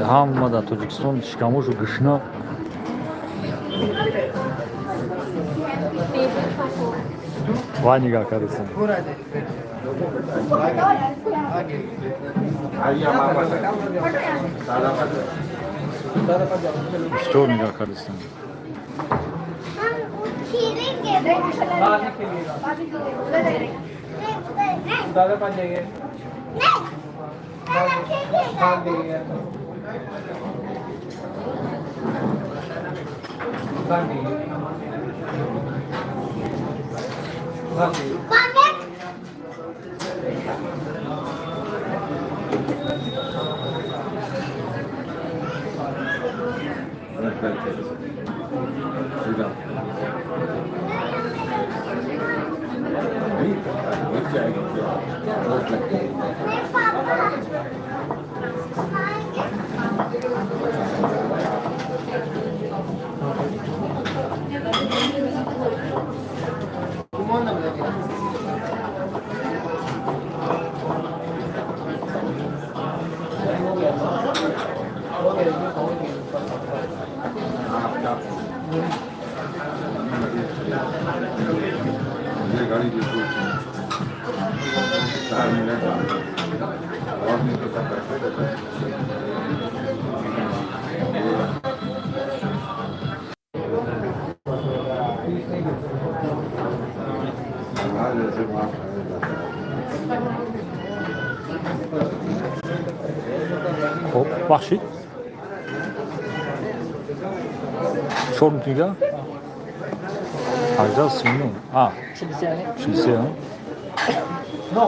Hammadan Tojikiston ishqamu shu go'shtni voy nigoh qarasin. Что nigoh qarasin. दादा पास जाएंगे भाग देंगे भाग देंगे भाग देंगे गाड़ी की कोई 4 मिनट और नहीं तो सब Hop, baxshi. Sho'rmutiga. Ajal sinu. Ah, shilse. No.